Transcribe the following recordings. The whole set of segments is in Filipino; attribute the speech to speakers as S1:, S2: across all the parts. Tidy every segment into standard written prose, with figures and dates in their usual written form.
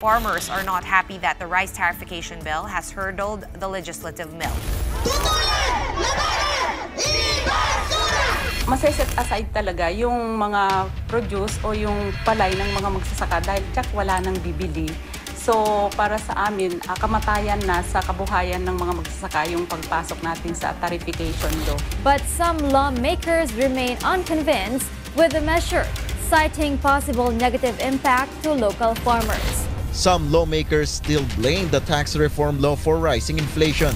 S1: Farmers are not happy that the rice tariffication bill has hurdled the legislative mill.
S2: Maseset aside talaga yung mga produce o yung palay ng mga magsasaka dahil tsak wala nang bibili. So para sa amin, kamatayan na sa kabuhayan ng mga magsasaka yung pagpasok natin sa tariffication law.
S3: But some lawmakers remain unconvinced with the measure, citing possible negative impact to local farmers.
S4: Some lawmakers still blame the tax reform law for rising inflation.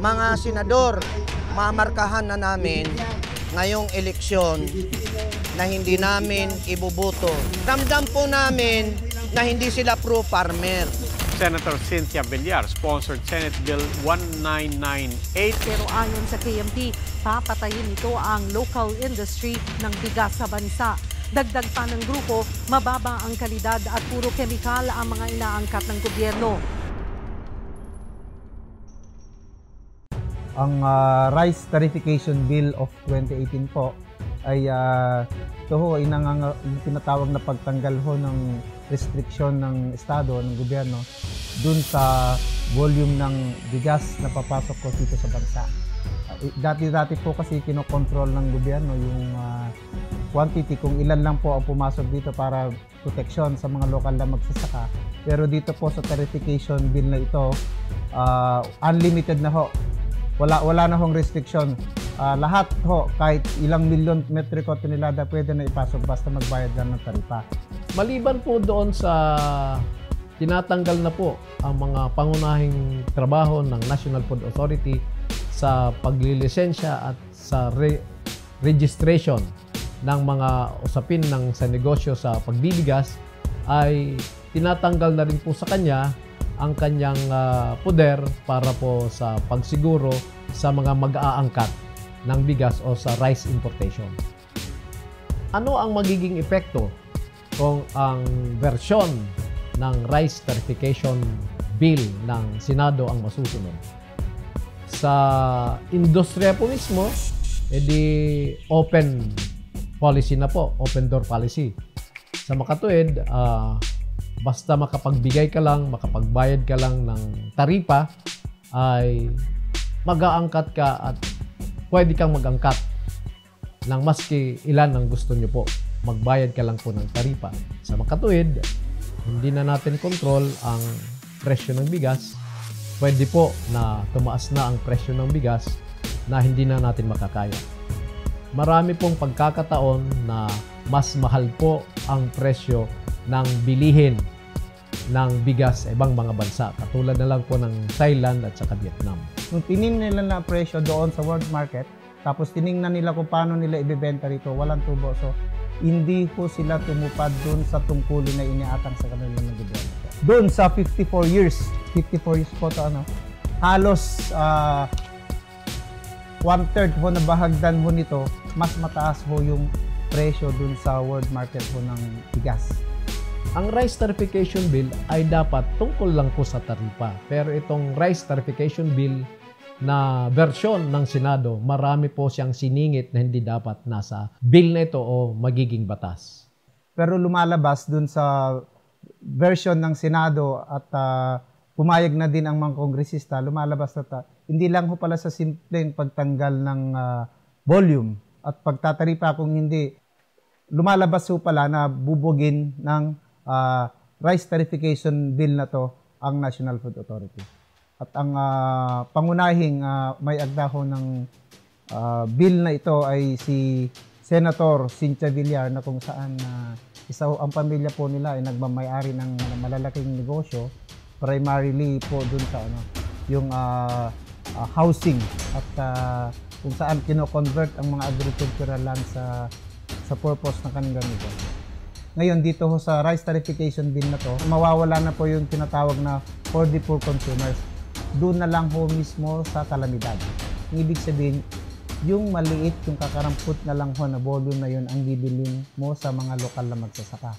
S5: Mga senador, mamarkahan na namin ngayong eleksyon na hindi namin ibubuto. Ramdam po namin na hindi sila pro-farmer.
S6: Senator Cynthia Villar sponsored Senate Bill 1998.
S7: Pero ayon sa KMP, papatayin ito ang local industry ng bigas sa bansa. Dagdag pa ng grupo, mababa ang kalidad at puro kemikal ang mga inaangkat ng gobyerno.
S8: Ang Rice Tariffication Bill of 2018 po ay ito ho ay tinatawag na pagtanggal ho ng restriksyon ng Estado, ng gobyerno dun sa volume ng bigas na papasok ko dito sa bansa. Dati po kasi kinokontrol ng gobyerno yung quantity kung ilan lang po ang pumasok dito para proteksyon sa mga lokal na magsasaka. Pero dito po sa tariffication bill na ito, unlimited na ho. Wala na hong restriction. Lahat ho, kahit ilang milyon metriko tonelada pwede na ipasok basta magbayad lang ng taripa.
S9: Maliban po doon sa tinatanggal na po ang mga pangunahing trabaho ng National Food Authority sa paglilisensya at sa registration ng mga usapin ng sa negosyo sa pagbibigas, ay tinatanggal na rin po sa kanya ang kanyang poder para po sa pagsiguro sa mga mag-aangkat ng bigas o sa rice importation. Ano ang magiging epekto kung ang versyon ng rice tariffication bill ng Senado ang masusunod? Sa industriya po mismo, edi open policy na po, open door policy. Sa makatuwid, basta makapagbigay ka lang, makapagbayad ka lang ng taripa, ay mag-aangkat ka at pwede kang mag-angkat ng maski ilan ang gusto nyo po. Magbayad ka lang po ng taripa. Sa makatuwid, hindi na natin control ang presyo ng bigas. Pwede po na tumaas na ang presyo ng bigas na hindi na natin makakaya. Marami pong pagkakataon na mas mahal po ang presyo ng bilihin ng bigas sa ibang mga bansa. Katulad na lang po ng Thailand at saka Vietnam.
S8: Nung tiningnan nila na presyo doon sa world market, tapos tiningnan nila kung paano nila ibebenta rito, walang tubo. So, hindi po sila tumupad doon sa tungkulin na iniatang sa kanila ng gobyerno. Doon sa 54 years po ito, halos 1/3 ho na bahagdan ho nito, mas mataas ho yung presyo doon sa world market ho ng bigas.
S9: Ang rice tariffication bill ay dapat tungkol lang po sa taripa. Pero itong rice tariffication bill na versyon ng Senado, marami po siyang siningit na hindi dapat nasa bill na ito o magiging batas.
S8: Pero lumalabas dun sa version ng Senado at pumayag na din ang mga kongresista, lumalabas na hindi lang ho pala sa simpleng pagtanggal ng volume at pagtataripa, kung hindi, lumalabas ho pala na bubugin ng rice tariffication bill na to ang National Food Authority. At ang pangunahing may agda ho ng bill na ito ay si Senator Cynthia Villar, na kung saan isa ang pamilya po nila ay nagmamay-ari ng malalaking negosyo, primarily po dun sa yung housing at kung saan kino-convert ang mga agricultural land sa purpose ng kanilang negosyo. Ngayon dito ho sa rice tariffication bill na to, mawawala na po yung tinatawag na for the poor consumers. Doon na lang ho mismo sa kalamidad. Ibig sabihin, yung maliit, yung kakarampot na lang ho na volume na yun ang bibilin mo sa mga lokal na magsasaka.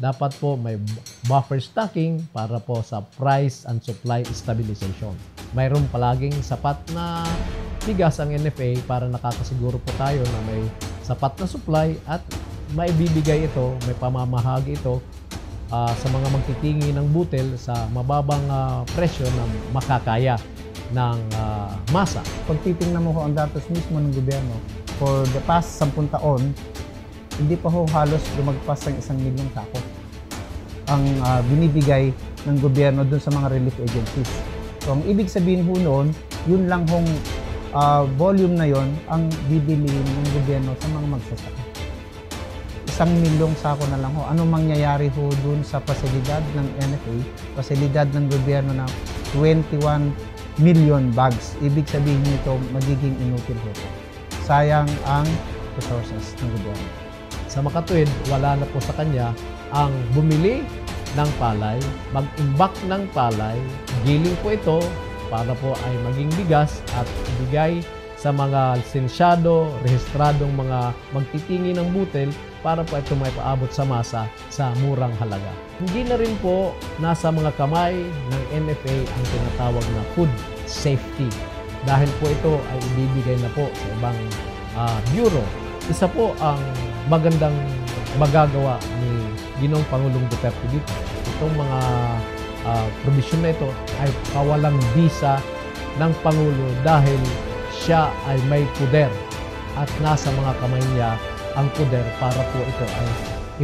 S9: Dapat po may buffer stocking para po sa price and supply stabilization. Mayroon palaging sapat na bigas ang NFA para nakakasiguro po tayo na may sapat na supply at maibibigay ito, may pamamahagi ito sa mga magtitingi ng butil sa mababang presyo na makakaya ng masa.
S8: Pag titingnan mo ho ang datos mismo ng gobyerno, for the past 10 taon, hindi pa ho halos lumagpas ng 1 milyong sako ang binibigay ng gobyerno dun sa mga relief agencies. So, ang ibig sabihin ho noon, yun lang hong volume na yon ang bibilihin ng gobyerno sa mga magsasaka. 1 milyong sako na lang ho. Anong mangyayari ho dun sa pasilidad ng NFA, pasilidad ng gobyerno na 21 million bags? Ibig sabihin nito, magiging inutil ho. Sayang ang resources ng gobyerno.
S9: Sa makatuwid, wala na po sa kanya ang bumili ng palay, mag-imbak ng palay, giling po ito para po ay maging bigas at ibigay sa mga lisensyado, rehistradong mga magtitingi ng butil para po ito may paabot sa masa sa murang halaga. Hindi na rin po nasa mga kamay ng NFA ang tinatawag na food safety dahil po ito ay ibibigay na po sa ibang bureau. Isa po ang magandang magagawa ni Ginoong Pangulong Duterte dito. Itong mga provision na ito ay kawalang bisa ng Pangulo dahil siya ay may puder at nasa mga kamay niya ang puder para po ito ay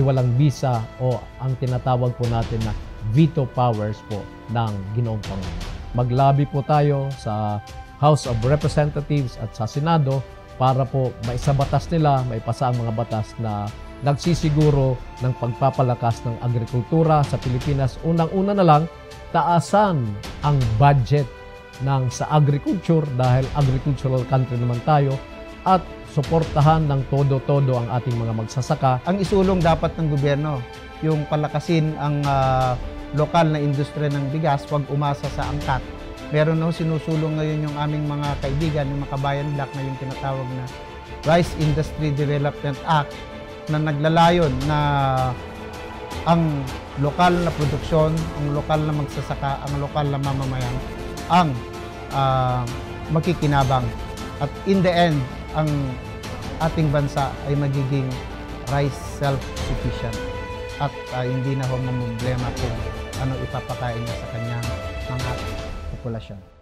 S9: iwalang bisa o ang tinatawag po natin na veto powers po ng Ginoong Pangulo. Maglabi po tayo sa House of Representatives at sa Senado para po maisabatas nila, maipasa ang mga batas na nagsisiguro ng pagpapalakas ng agrikultura sa Pilipinas. Unang-una na lang, taasan ang budget sa agriculture dahil agricultural country naman tayo at suportahan ng todo-todo ang ating mga magsasaka.
S8: Ang isulong dapat ng gobyerno, yung palakasin ang lokal na industriya ng bigas, huwag umasa sa angkat. Meron na sinusulong ngayon yung aming mga kaibigan, yung Makabayan Black na yung tinatawag na Rice Industry Development Act na naglalayon na ang lokal na produksyon, ang lokal na magsasaka, ang lokal na mamamayan ang makikinabang. At in the end, ang ating bansa ay magiging rice self-sufficient at hindi na ho mamblema kung ano ipapakain niya sa kanyang mga populasyon.